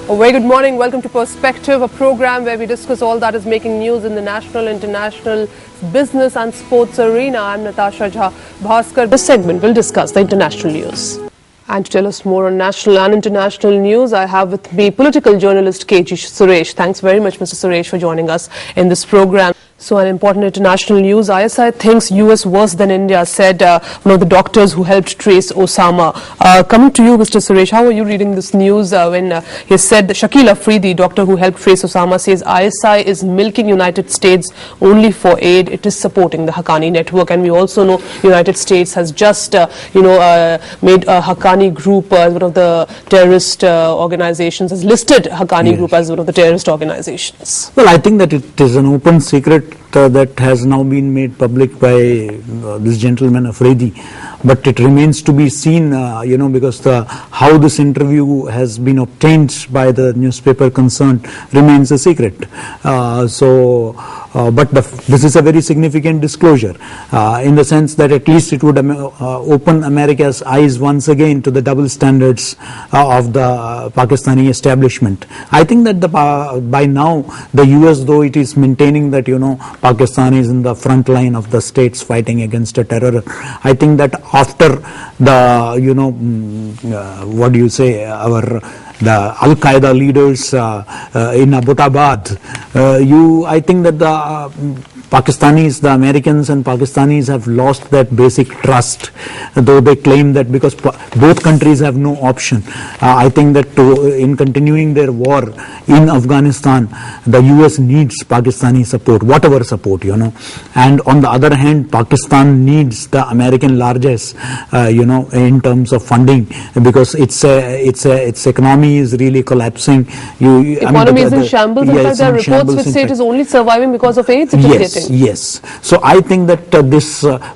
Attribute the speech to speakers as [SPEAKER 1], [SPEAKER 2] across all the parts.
[SPEAKER 1] A very good morning. Welcome to Perspective, a program where we discuss all that is making news in the national, international, business and sports arena. I'm Natasha Jha Bhaskar. This segment will discuss the international news. And to tell us more on national and international news, I have with me political journalist G Suresh. Thanks very much, Mr. Suresh, for joining us in this program. So, an important international news. ISI thinks US worse than India, said one of the doctors who helped trace Osama. Coming to you, Mr. Suresh, how are you reading this news when he said that Shakil Afridi, doctor who helped trace Osama, says ISI is milking United States only for aid. It is supporting the Haqqani network. And we also know United States has just, made a Haqqani group as one of the terrorist organizations, has listed Haqqani group as one of the terrorist organizations.
[SPEAKER 2] Well, I think that it is an open secret that has now been made public by this gentleman Afridi, but it remains to be seen, because how this interview has been obtained by the newspaper concerned remains a secret. But this is a very significant disclosure in the sense that at least it would open America's eyes once again to the double standards of the Pakistani establishment. I think that by now the US, though it is maintaining that Pakistan is in the front line of the states fighting against a terror, I think that after the the Al-Qaeda leaders in Abbottabad, I think that the Pakistanis, the Americans and Pakistanis have lost that basic trust, though they claim that because both countries have no option. I think that in continuing their war in Afghanistan, the US needs Pakistani support, whatever support, and on the other hand, Pakistan needs the American largesse, in terms of funding, because its economy is really collapsing.
[SPEAKER 1] Economy is in shambles. In fact, there are reports which say it is only surviving because of AIDS it is getting.
[SPEAKER 2] Yes. So I think that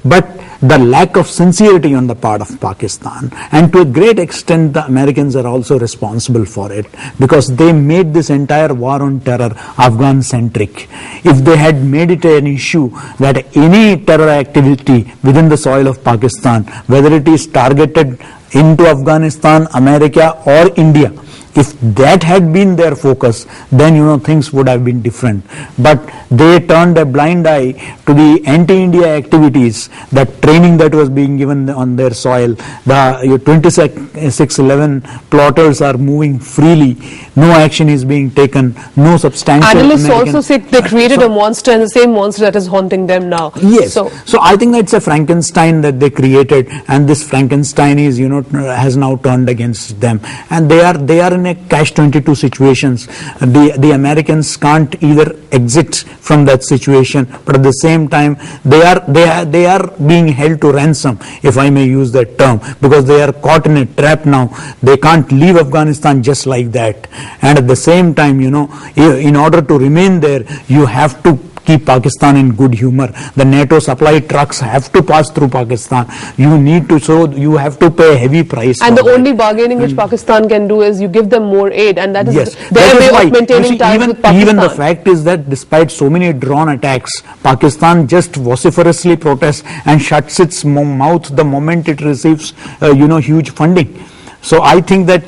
[SPEAKER 2] but the lack of sincerity on the part of Pakistan, and to a great extent the Americans are also responsible for it, because they made this entire war on terror Afghan-centric. If they had made it an issue that any terror activity within the soil of Pakistan, whether it is targeted into Afghanistan, America or India, if that had been their focus, then things would have been different. But they turned a blind eye to the anti-India activities, the training that was being given on their soil. The 2611 plotters are moving freely. No action is being taken. No substantial.
[SPEAKER 1] Analysts also say they created a monster, and the same monster that is haunting them now.
[SPEAKER 2] Yes. So I think that it's a Frankenstein that they created, and this Frankenstein is has now turned against them, and they are in a catch-22 situations. The Americans can't either exit from that situation, but at the same time they are being held to ransom, if I may use that term, because they are caught in a trap now. They can't leave Afghanistan just like that, and at the same time, in order to remain there, you have to keep Pakistan in good humor. The NATO supply trucks have to pass through Pakistan. You have to pay a heavy price.
[SPEAKER 1] And the only bargaining which Pakistan can do is you give them more aid, and that is their way of maintaining ties with Pakistan.
[SPEAKER 2] Even the fact is that despite so many drone attacks, Pakistan just vociferously protests and shuts its mouth the moment it receives huge funding. So I think that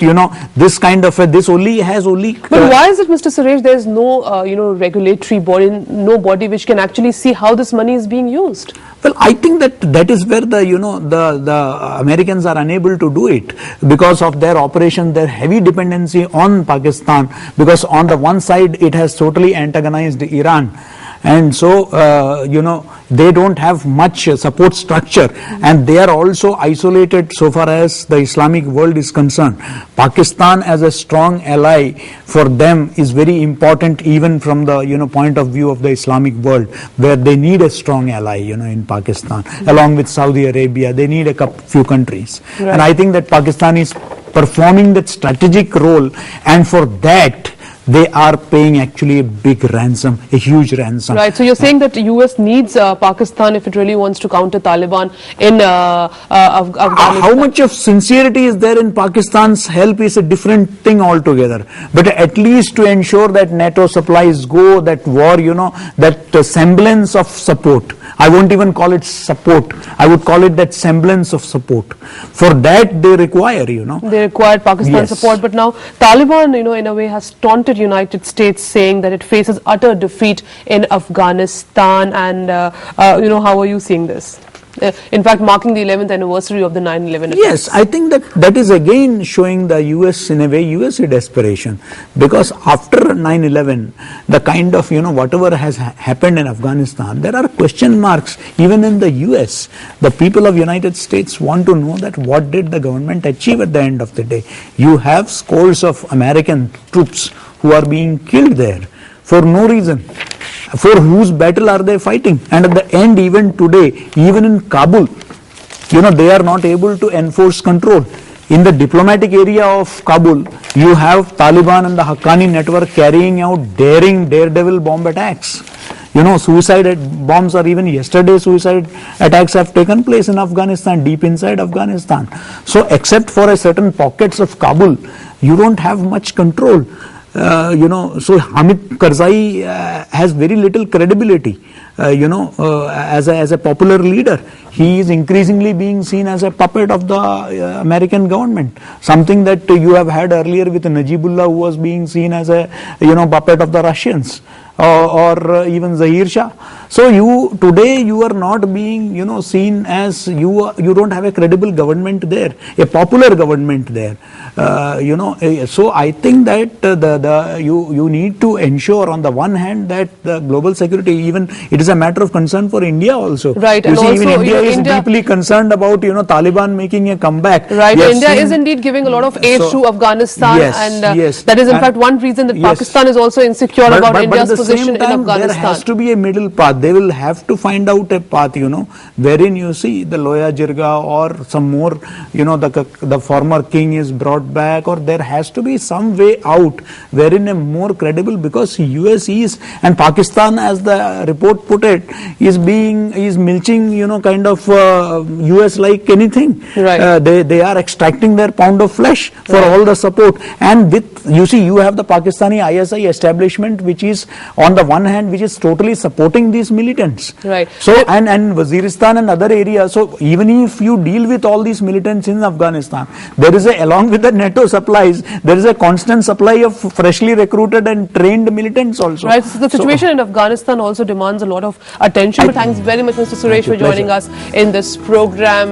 [SPEAKER 2] this kind of this only has only.
[SPEAKER 1] But why is it, Mr. Suresh, there is no regulatory body, no body which can actually see how this money is being used?
[SPEAKER 2] Well, I think that is where the Americans are unable to do it, because of their operation, their heavy dependency on Pakistan, because on the one side it has totally antagonized Iran. And so, they don't have much support structure, and they are also isolated so far as the Islamic world is concerned. Pakistan as a strong ally for them is very important, even from the point of view of the Islamic world, where they need a strong ally in Pakistan, along with Saudi Arabia. They need a few countries. Right. And I think that Pakistan is performing that strategic role, and for that they are paying actually a big ransom, a huge ransom.
[SPEAKER 1] Right. So you're saying that the US needs Pakistan if it really wants to counter Taliban in Afghanistan.
[SPEAKER 2] How much of sincerity is there in Pakistan's help is a different thing altogether. But at least to ensure that NATO supplies go, that war, that semblance of support, I won't even call it support. I would call it that semblance of support. For that they require,
[SPEAKER 1] They required Pakistan support, but now Taliban, in a way has taunted United States, saying that it faces utter defeat in Afghanistan. And, how are you seeing this? In fact, marking the 11th anniversary of the 9/11 attacks.
[SPEAKER 2] Yes, I think that is again showing the US, in a way, USA desperation, because after 9/11, the kind of, whatever has happened in Afghanistan, there are question marks even in the US. The people of United States want to know that what did the government achieve at the end of the day. You have scores of American troops who are being killed there for no reason. For whose battle are they fighting? And at the end, even today, even in Kabul, they are not able to enforce control. In the diplomatic area of Kabul, you have Taliban and the Haqqani network carrying out daredevil bomb attacks. Suicide bombs, or even yesterday suicide attacks have taken place in Afghanistan, deep inside Afghanistan. So except for a certain pockets of Kabul, you don't have much control. So Hamid Karzai has very little credibility, as a popular leader. He is increasingly being seen as a puppet of the American government. Something that you have had earlier with Najibullah, who was being seen as a, puppet of the Russians. Or even Zahir Shah. So today you are not being seen as you don't have a credible government there, a popular government there. So I think that you need to ensure on the one hand that the global security, even it is a matter of concern for India also.
[SPEAKER 1] Right,
[SPEAKER 2] you
[SPEAKER 1] and
[SPEAKER 2] see,
[SPEAKER 1] also
[SPEAKER 2] even India is deeply concerned about Taliban making a comeback.
[SPEAKER 1] Right, India is indeed giving a lot of aid to Afghanistan, and that is in fact one reason that Pakistan is also insecure about India's position in Afghanistan.
[SPEAKER 2] There has to be a middle path. They will have to find out a path, wherein you see the Loya Jirga or some more, the former king is brought back, or there has to be some way out wherein a more credible, because US is, and Pakistan, as the report put it, is milching, kind of US like anything.
[SPEAKER 1] Right.
[SPEAKER 2] They are extracting their pound of flesh for all the support. And you have the Pakistani ISI establishment, which is on the one hand, which is totally supporting these militants.
[SPEAKER 1] Right.
[SPEAKER 2] So, and Waziristan and other areas. So, even if you deal with all these militants in Afghanistan, there is along with the NATO supplies, there is a constant supply of freshly recruited and trained militants also.
[SPEAKER 1] Right. So the situation in Afghanistan also demands a lot of attention. But thanks very much, Mr. Suresh, for joining us in this program.